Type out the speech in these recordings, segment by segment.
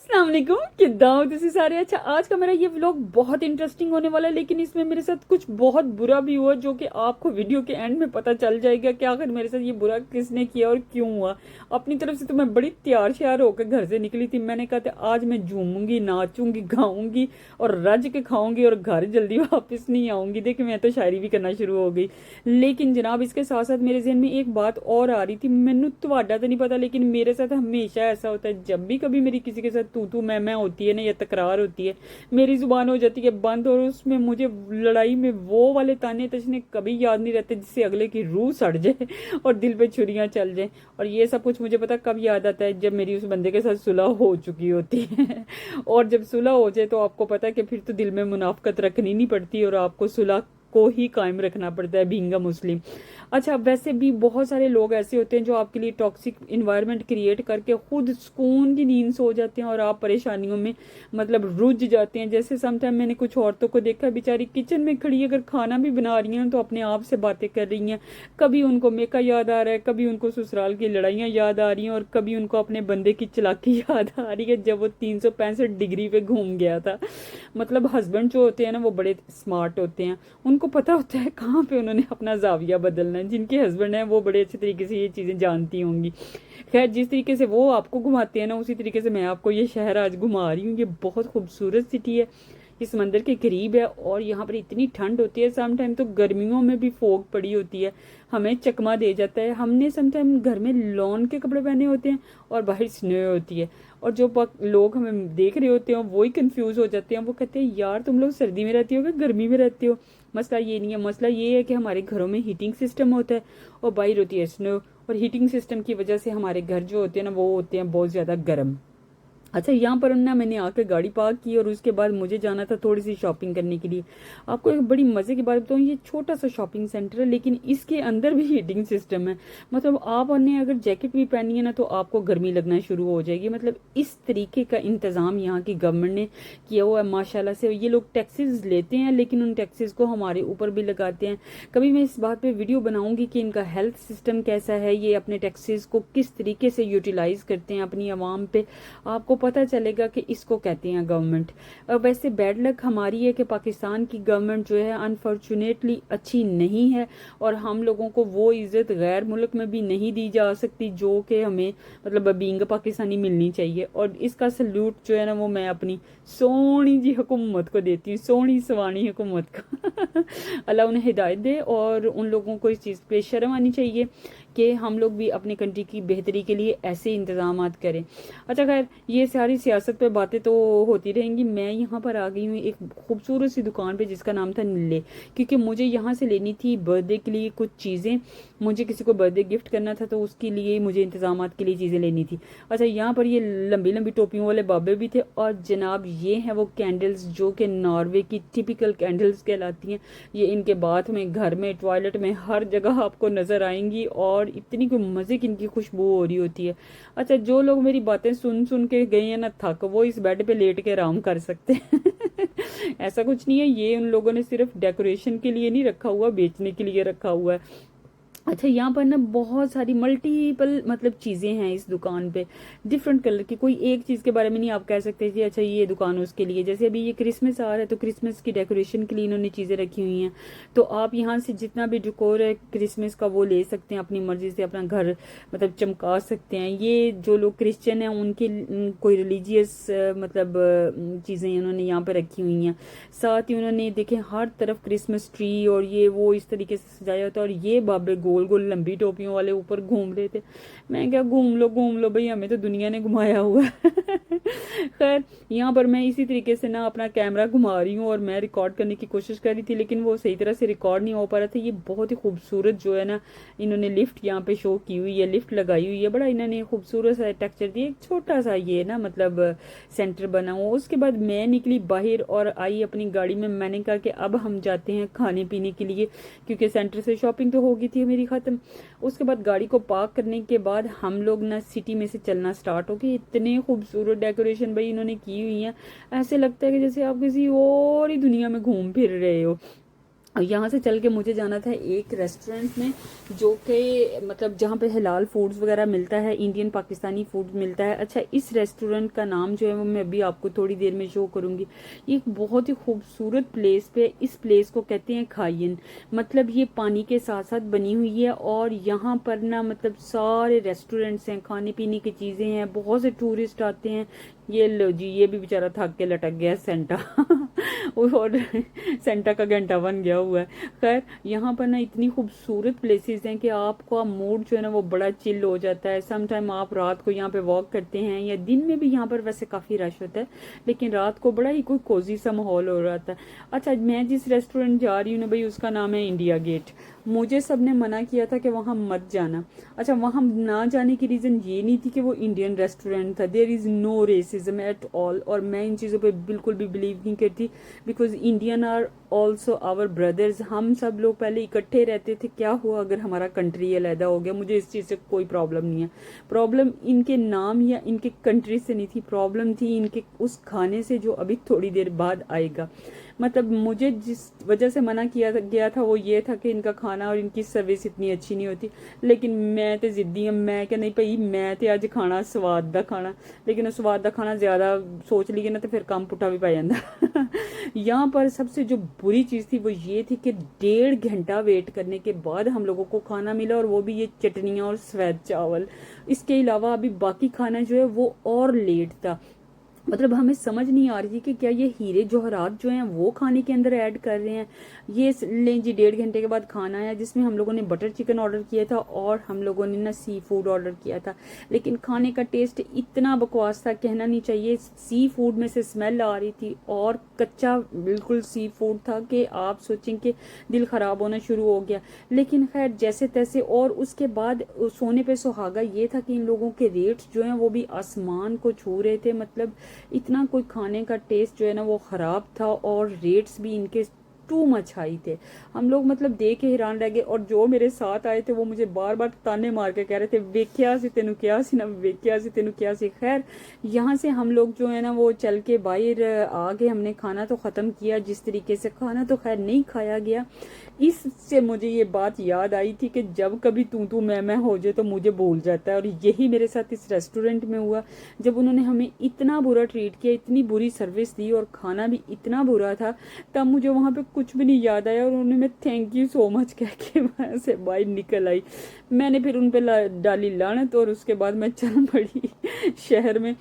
अस्सलाम वालेकुम, किद्दां हो तुसी सारे। अच्छा, आज का मेरा ये व्लॉग बहुत इंटरेस्टिंग होने वाला है, लेकिन इसमें मेरे साथ कुछ बहुत बुरा भी हुआ जो कि आपको वीडियो के एंड में पता चल जाएगा कि आखिर मेरे साथ ये बुरा किसने किया और क्यों हुआ। अपनी तरफ से तो मैं बड़ी तैयार श्यार होकर घर से निकली थी। मैंने कहा था आज मैं झूमूंगी, नाचूंगी, गाऊंगी और रज के खाऊंगी और घर जल्दी वापस नहीं आऊंगी। देखिए, मैं तो शायरी भी करना शुरू हो गई। लेकिन जनाब, इसके साथ साथ मेरे जहन में एक बात और आ रही थी। मैनू ਤੁਹਾਡਾ तो नहीं पता, लेकिन मेरे साथ हमेशा ऐसा होता है, जब भी कभी मेरी किसी के साथ तू मैं होती है ना, या तकरार होती है, मेरी जुबान हो जाती है बंद और उसमें मुझे लड़ाई में वो वाले ताने तशने कभी याद नहीं रहते जिससे अगले की रूह सड़ जाए और दिल पे छुरियां चल जाए। और ये सब कुछ मुझे पता कब याद आता है, जब मेरी उस बंदे के साथ सुलह हो चुकी होती है। और जब सुलह हो जाए तो आपको पता है कि फिर तो दिल में मुनाफकत रखनी नहीं पड़ती और आपको सुलह को ही कायम रखना पड़ता है, बीइंग अ मुस्लिम। अच्छा, वैसे भी बहुत सारे लोग ऐसे होते हैं जो आपके लिए टॉक्सिक इन्वायरमेंट क्रिएट करके खुद सुकून की नींद सो जाते हैं और आप परेशानियों में मतलब रुझ जाते हैं। जैसे समटाइम मैंने कुछ औरतों को देखा, बेचारी किचन में खड़ी अगर खाना भी बना रही हैं तो अपने आप से बातें कर रही हैं। कभी उनको मेका याद आ रहा है, कभी उनको ससुराल की लड़ाइयाँ याद आ रही हैं और कभी उनको अपने बंदे की चालाकी याद आ रही है जब वो 365 डिग्री पे घूम गया था। मतलब हस्बैंड जो होते हैं ना, वो बड़े स्मार्ट होते हैं। उनको पता होता है कहाँ पे उन्होंने अपना जाविया बदलना है। जिनके हस्बैंड हैं वो बड़े अच्छे तरीके से ये चीज़ें जानती होंगी। खैर, जिस तरीके से वो आपको घुमाते हैं ना, उसी तरीके से मैं आपको ये शहर आज घुमा रही हूँ। ये बहुत खूबसूरत सिटी है, ये समंदर के करीब है और यहाँ पर इतनी ठंड होती है। सम टाइम तो गर्मियों में भी फोग पड़ी होती है, हमें चकमा दे जाता है। हमने सम टाइम घर में लॉन के कपड़े पहने होते हैं और बाहर स्नो होती है, और जो लोग हमें देख रहे होते हैं वो ही कंफ्यूज हो जाते हैं। वो कहते हैं यार तुम लोग सर्दी में रहती हो कि गर्मी में रहते हो। मसला ये नहीं है, मसला ये है कि हमारे घरों में हीटिंग सिस्टम होता है और बाहर होती है स्नो। और हीटिंग सिस्टम की वजह से हमारे घर जो होते हैं ना, वो होते हैं बहुत ज़्यादा गर्म। अच्छा, यहाँ पर ना मैंने आकर गाड़ी पार्क की और उसके बाद मुझे जाना था थोड़ी सी शॉपिंग करने के लिए। आपको एक बड़ी मज़े की बात बताऊँ, ये छोटा सा शॉपिंग सेंटर है लेकिन इसके अंदर भी हीटिंग सिस्टम है। मतलब आपने अगर जैकेट भी पहनी है ना तो आपको गर्मी लगना शुरू हो जाएगी। मतलब इस तरीके का इंतज़ाम यहाँ की गवर्नमेंट ने किया हुआ है माशाल्लाह से। ये लोग टैक्सेस लेते हैं लेकिन उन टैक्सेस को हमारे ऊपर भी लगाते हैं। कभी मैं इस बात पर वीडियो बनाऊँगी कि इनका हेल्थ सिस्टम कैसा है, ये अपने टैक्सेस को किस तरीके से यूटिलाइज़ करते हैं अपनी आवाम पे, आपको पता चलेगा कि इसको कहते हैं गवर्नमेंट। वैसे बैड लक हमारी है कि पाकिस्तान की गवर्नमेंट जो है अनफॉर्चुनेटली अच्छी नहीं है और हम लोगों को वो इज़्ज़त गैर मुल्क में भी नहीं दी जा सकती जो कि हमें मतलब बीइंग पाकिस्तानी मिलनी चाहिए। और इसका सल्यूट जो है ना, वो मैं अपनी सोहनी जी हुकूमत को देती हूँ, सोहनी सवानी हुकूमत को। अल्लाह उन्हें हिदायत दे और उन लोगों को इस चीज़ पे शर्म आनी चाहिए कि हम लोग भी अपने कंट्री की बेहतरी के लिए ऐसे इंतजाम करें। अच्छा खैर, ये सारी सियासत पे बातें तो होती रहेंगी। मैं यहाँ पर आ गई हूँ एक खूबसूरत सी दुकान पे जिसका नाम था नीले, क्योंकि मुझे यहाँ से लेनी थी बर्थडे के लिए कुछ चीज़ें। मुझे किसी को बर्थडे गिफ्ट करना था तो उसके लिए मुझे इंतजाम के लिए चीज़ें लेनी थी। अच्छा, यहाँ पर ये लंबी लंबी टोपियों वाले बाबे भी थे और जनाब ये हैं वो कैंडल्स जो कि नॉर्वे की टिपिकल कैंडल्स कहलाती हैं। ये इनके बाथ में, घर में, टॉयलेट में, हर जगह आपको नज़र आएंगी और इतनी कोई मज़े की इनकी खुशबू हो रही होती है। अच्छा, जो लोग मेरी बातें सुन सुन के गए हैं ना थक, वो इस बेड पे लेट के आराम कर सकते हैं। ऐसा कुछ नहीं है, ये उन लोगों ने सिर्फ डेकोरेशन के लिए नहीं रखा हुआ, बेचने के लिए रखा हुआ है। अच्छा, यहाँ पर ना बहुत सारी मल्टीपल मतलब चीज़ें हैं इस दुकान पे, डिफरेंट कलर की। कोई एक चीज़ के बारे में नहीं आप कह सकते कि अच्छा ये दुकान उसके लिए। जैसे अभी ये क्रिसमस आ रहा है तो क्रिसमस की डेकोरेशन के लिए इन्होंने चीज़ें रखी हुई हैं, तो आप यहाँ से जितना भी डेकोर है क्रिसमस का वो ले सकते हैं, अपनी मर्जी से अपना घर मतलब चमका सकते हैं। ये जो लोग क्रिश्चियन हैं उनकी कोई रिलीजियस मतलब चीज़ें इन्होंने यहाँ पर रखी हुई हैं। साथ ही उन्होंने देखें हर तरफ क्रिसमस ट्री और ये वो इस तरीके से सजाया होता है। और ये बाबे गोल गोल लंबी टोपियों वाले ऊपर घूम रहे थे। मैं क्या, घूम लो भाई, हमें तो दुनिया ने घुमाया हुआ है। खैर, यहाँ पर मैं इसी तरीके से ना अपना कैमरा घुमा रही हूँ और मैं रिकॉर्ड करने की कोशिश कर रही थी लेकिन वो सही तरह से रिकॉर्ड नहीं हो पा रहा था। ये बहुत ही खूबसूरत जो है ना, इन्होंने लिफ्ट यहाँ पे शो की हुई है, लिफ्ट लगाई हुई है, बड़ा इन्होंने खूबसूरत सा टेक्सचर दिया। एक छोटा सा ये ना मतलब सेंटर बना हुआ। उसके बाद मैं निकली बाहर और आई अपनी गाड़ी में। मैंने कहा कि अब हम जाते हैं खाने पीने के लिए, क्योंकि सेंटर से शॉपिंग तो हो गई थी मेरी ख़त्म। उसके बाद गाड़ी को पार्क करने के बाद हम लोग ना सिटी में से चलना स्टार्ट हो गए। इतने खूबसूरत डेकोरेशन भाई इन्होंने की हुई है, ऐसे लगता है कि जैसे आप किसी और ही दुनिया में घूम फिर रहे हो। यहाँ से चल के मुझे जाना था एक रेस्टोरेंट में, जो कि मतलब जहाँ पे हलाल फूड्स वगैरह मिलता है, इंडियन पाकिस्तानी फूड मिलता है। अच्छा, इस रेस्टोरेंट का नाम जो है वो मैं अभी आपको थोड़ी देर में शो करूँगी। ये एक बहुत ही खूबसूरत प्लेस पे, इस प्लेस को कहते हैं खायन। मतलब ये पानी के साथ साथ बनी हुई है, और यहाँ पर ना मतलब सारे रेस्टोरेंट्स हैं, खाने पीने की चीज़ें हैं, बहुत से टूरिस्ट आते हैं। ये लो जी, ये भी बेचारा थक के लटक गया सेंटा और सेंटा का घंटा बन गया हुआ है। खैर, यहाँ पर ना इतनी खूबसूरत प्लेसेस हैं कि आपका मूड जो है ना वो बड़ा चिल हो जाता है। सम टाइम आप रात को यहाँ पे वॉक करते हैं, या दिन में भी यहाँ पर वैसे काफ़ी रश होता है, लेकिन रात को बड़ा ही कोई कोजी सा माहौल हो रहा था। अच्छा, मैं जिस रेस्टोरेंट जा रही हूँ ना भाई, उसका नाम है इंडिया गेट। मुझे सबने मना किया था कि वहाँ मत जाना। अच्छा, वहाँ ना जाने की रीज़न ये नहीं थी कि वो इंडियन रेस्टोरेंट था, there is no racism at all, और मैं इन चीज़ों पे बिल्कुल भी बिलीव नहीं करती, because Indian are also our brothers. हम सब लोग पहले इकट्ठे रहते थे, क्या हुआ अगर हमारा कंट्री अलहदा हो गया? मुझे इस चीज़ से कोई प्रॉब्लम नहीं है। प्रॉब्लम इनके नाम या इनके कंट्री से नहीं थी, प्रॉब्लम थी इनके उस खाने से जो अभी थोड़ी देर बाद आएगा। मतलब मुझे जिस वजह से मना किया गया था वो ये था कि इनका खाना और इनकी सर्विस इतनी अच्छी नहीं होती। लेकिन मैं तो जिद्दी हूँ, मैं क्या नहीं भाई, मैं तो अज खाना स्वाद दा खाना, लेकिन उस स्वाद दा खाना ज़्यादा सोच लिए ना तो फिर कम पुट्ठा भी पै जाता। यहाँ पर सबसे जो बुरी चीज़ थी वो ये थी कि 1.5 घंटा वेट करने के बाद हम लोगों को खाना मिला, और वो भी ये चटनियाँ और सफ़ेद चावल। इसके अलावा अभी बाकी खाना जो है वो और लेट था। मतलब हमें समझ नहीं आ रही थी कि क्या ये हीरे जवाहरात जो हैं वो खाने के अंदर ऐड कर रहे हैं। ये लें जी, 1.5 घंटे के बाद खाना आया, जिसमें हम लोगों ने बटर चिकन ऑर्डर किया था और हम लोगों ने ना सी फूड ऑर्डर किया था। लेकिन खाने का टेस्ट इतना बकवास था, कहना नहीं चाहिए। सी फूड में से स्मेल आ रही थी, और कच्चा बिल्कुल सी फूड था कि आप सोचें कि दिल ख़राब होना शुरू हो गया। लेकिन खैर जैसे तैसे, और उसके बाद सोने पे सुहागा ये था कि इन लोगों के रेट्स जो हैं वो भी आसमान को छू रहे थे। मतलब इतना कोई खाने का टेस्ट जो है ना वो ख़राब था, और रेट्स भी इनके टू मच हाई थे। हम लोग मतलब देख के हैरान रह गए, और जो मेरे साथ आए थे वो मुझे बार बार ताने मार के कह रहे थे, वेख्या सी तेनू क्या सी ना, वेख्या सी तेनू क्या सी। खैर, यहाँ से हम लोग जो है ना वो चल के बाहर आ गए। हमने खाना तो ख़त्म किया, जिस तरीके से खाना तो खैर नहीं खाया गया। इससे मुझे ये बात याद आई थी कि जब कभी तू मैं हो जाए तो मुझे भूल जाता है, और यही मेरे साथ इस रेस्टोरेंट में हुआ। जब उन्होंने हमें इतना बुरा ट्रीट किया, इतनी बुरी सर्विस दी, और खाना भी इतना बुरा था, तब मुझे वहाँ पे कुछ भी नहीं याद आया, और उन्होंने मैं थैंक यू सो मच कह के वहाँ से बाहर निकल आई। मैंने फिर उन पर डाली लानत, और उसके बाद मैं चल पड़ी शहर में।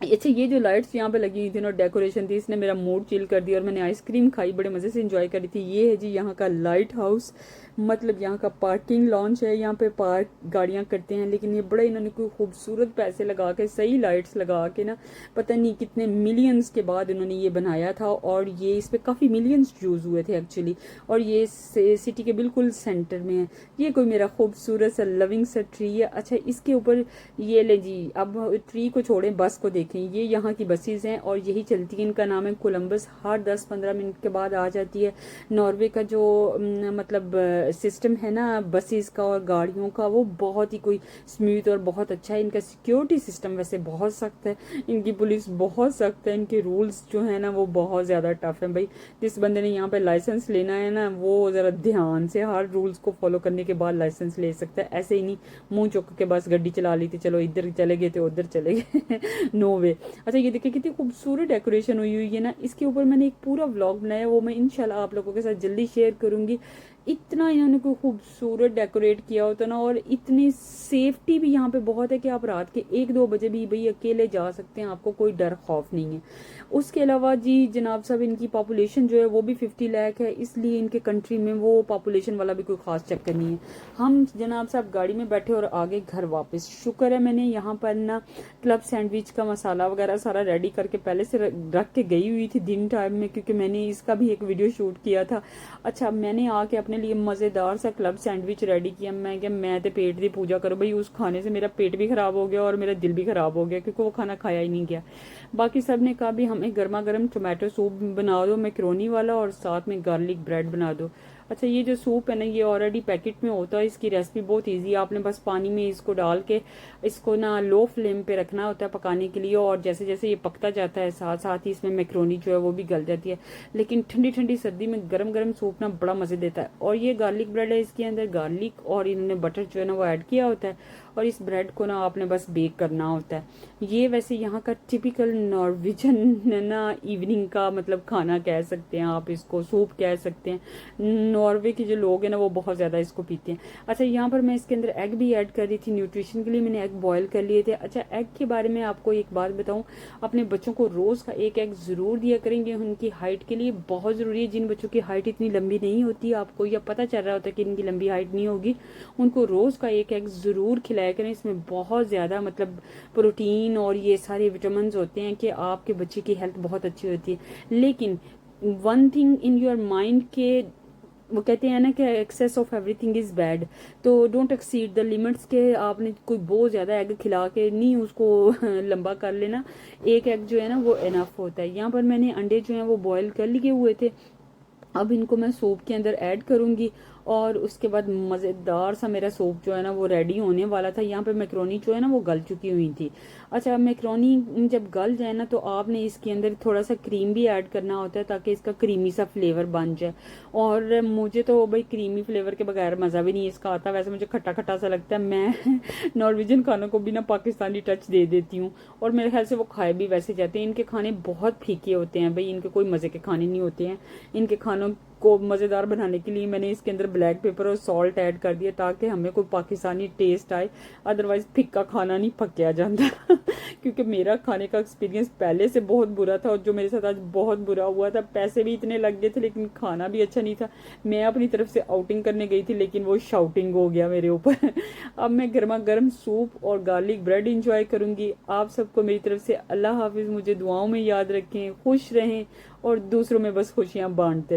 अच्छा, ये जो लाइट्स यहाँ पे लगी हुई थी ना, डेकोरेशन थी, इसने मेरा मूड चिल कर दिया, और मैंने आइसक्रीम खाई, बड़े मज़े से एंजॉय करी थी। ये है जी यहाँ का लाइट हाउस, मतलब यहाँ का पार्किंग लॉन्च है। यहाँ पे पार्क गाड़ियाँ करते हैं, लेकिन ये बड़ा इन्होंने कोई खूबसूरत पैसे लगा के, सही लाइट्स लगा के ना, पता नहीं कितने मिलियंस के बाद इन्होंने ये बनाया था, और ये इस पर काफ़ी मिलियंस यूज़ हुए थे एक्चुअली। और ये सिटी के बिल्कुल सेंटर में है। ये कोई मेरा खूबसूरत सा लविंग सा ट्री है। अच्छा, इसके ऊपर ये ले जी, अब ट्री को छोड़ें, बस को देखें। ये यहाँ की बसेस हैं, और यही चलती है। इनका नाम है कोलंबस। हर 10-15 मिनट के बाद आ जाती है। नॉर्वे का जो मतलब सिस्टम है ना बसेस का और गाड़ियों का, वो बहुत ही कोई स्मूथ और बहुत अच्छा है। इनका सिक्योरिटी सिस्टम वैसे बहुत सख्त है, इनकी पुलिस बहुत सख्त है, इनके रूल्स जो है ना वो बहुत ज़्यादा टफ है। भाई, जिस बंदे ने यहाँ पे लाइसेंस लेना है ना, वो ज़रा ध्यान से हर रूल्स को फॉलो करने के बाद लाइसेंस ले सकता है। ऐसे ही नहीं मुँह चुक के बस गड्डी चला ली थी, चलो इधर चले गए थे उधर चले गए नो वे। अच्छा, ये देखिए कितनी खूबसूरत डेकोरेशन हुई हुई है ना। इसके ऊपर मैंने एक पूरा व्लॉग बनाया, वो मैं इंशाल्लाह आप लोगों के साथ जल्दी शेयर करूंगी। इतना इन्होंने कोई खूबसूरत डेकोरेट किया होता ना, और इतनी सेफ्टी भी यहाँ पे बहुत है कि आप रात के 1-2 बजे भी भाई अकेले जा सकते हैं, आपको कोई डर खौफ नहीं है। उसके अलावा जी जनाब साहब, इनकी पॉपुलेशन जो है वो भी 50 लाख है, इसलिए इनके कंट्री में वो पॉपुलेशन वाला भी कोई ख़ास चक्कर नहीं है। हम जनाब साहब गाड़ी में बैठे और आगे घर वापस। शुक्र है मैंने यहाँ पर ना क्लब सैंडविच का मसाला वगैरह सारा रेडी करके पहले से रख के गई हुई थी दिन टाइम में, क्योंकि मैंने इसका भी एक वीडियो शूट किया था। अच्छा, मैंने आके अपने लिए मज़ेदार सा क्लब सैंडविच रेडी किया। मैं तो पेट की पूजा करो भाई, उस खाने से मेरा पेट भी ख़राब हो गया और मेरा दिल भी ख़राब हो गया, क्योंकि वो खाना खाया ही नहीं गया। बाकी सब ने कहा भी हमें गर्मा गर्म टोमेटो सूप बना दो मैक्रोनी वाला, और साथ में गार्लिक ब्रेड बना दो। अच्छा, ये जो सूप है ना, ये ऑलरेडी पैकेट में होता है। इसकी रेसिपी बहुत ईजी है। आपने बस पानी में इसको डाल के इसको ना लो फ्लेम पे रखना होता है पकाने के लिए, और जैसे जैसे ये पकता जाता है साथ साथ ही इसमें मैक्रोनी जो है वो भी गल जाती है। लेकिन ठंडी ठंडी सर्दी में गरम गरम सूप ना बड़ा मजे देता है। और ये गार्लिक ब्रेड है, इसके अंदर गार्लिक और इन्होंने बटर जो है ना वो ऐड किया होता है, और इस ब्रेड को ना आपने बस बेक करना होता है। ये वैसे यहाँ का टिपिकल नॉर्वेजन ना इवनिंग का मतलब खाना कह सकते हैं आप, इसको सूप कह सकते हैं। नॉर्वे के जो लोग हैं ना वो बहुत ज़्यादा इसको पीते हैं। अच्छा, यहाँ पर मैं इसके अंदर एग भी ऐड कर रही थी न्यूट्रिशन के लिए। मैंने एग बॉयल कर लिए थे। अच्छा, एग के बारे में आपको एक बात बताऊँ, अपने बच्चों को रोज़ का एक एग ज़रूर दिया करेंगे, उनकी हाइट के लिए बहुत ज़रूरी है। जिन बच्चों की हाइट इतनी लंबी नहीं होती, आपको या पता चल रहा होता है कि इनकी लंबी हाइट नहीं होगी, उनको रोज़ का एक एग ज़रूर खिलाया करें। इसमें बहुत ज़्यादा मतलब प्रोटीन और ये सारे विटामिन होते हैं कि आपके बच्चे की हेल्थ बहुत अच्छी होती है। लेकिन one thing in your mind के, वो कहते हैं ना कि excess of everything is bad, तो डोंट एक्सीड द लिमिट्स के आपने कोई बहुत ज़्यादा एग खिला के नहीं उसको लंबा कर लेना। एक एग जो है ना वो इनफ होता है। यहाँ पर मैंने अंडे जो हैं वो बॉयल कर लिए हुए थे। अब इनको मैं सूप के अंदर ऐड करूंगी और उसके बाद मज़ेदार सा मेरा सूप जो है ना वो रेडी होने वाला था। यहाँ पे मैक्रोनी जो है ना वो गल चुकी हुई थी। अच्छा, मैक्रोनी जब गल जाए ना तो आपने इसके अंदर थोड़ा सा क्रीम भी ऐड करना होता है ताकि इसका क्रीमी सा फ्लेवर बन जाए। और मुझे तो भाई क्रीमी फ्लेवर के बगैर मज़ा भी नहीं इसका आता। वैसे मुझे खट्टा खट्टा सा लगता है। मैं नॉर्वेजियन खानों को भी ना पाकिस्तानी टच दे देती हूँ, और मेरे ख्याल से वो खाए भी वैसे जाते हैं। इनके खाने बहुत फीके होते हैं भाई, इनके कोई मज़े के खाने नहीं होते हैं। इनके खानों को मज़ेदार बनाने के लिए मैंने इसके अंदर ब्लैक पेपर और सॉल्ट ऐड कर दिया ताकि हमें कोई पाकिस्तानी टेस्ट आए। अदरवाइज फिक्का खाना नहीं पकिया जाता क्योंकि मेरा खाने का एक्सपीरियंस पहले से बहुत बुरा था, और जो मेरे साथ आज बहुत बुरा हुआ था। पैसे भी इतने लग गए थे लेकिन खाना भी अच्छा नहीं था। मैं अपनी तरफ से आउटिंग करने गई थी लेकिन वो शाउटिंग हो गया मेरे ऊपर अब मैं गर्मा गर्म सूप और गार्लिक ब्रेड इंजॉय करूंगी। आप सबको मेरी तरफ से अल्लाह हाफिज। मुझे दुआओं में याद रखें, खुश रहें और दूसरों में बस खुशियां बांटते रहें।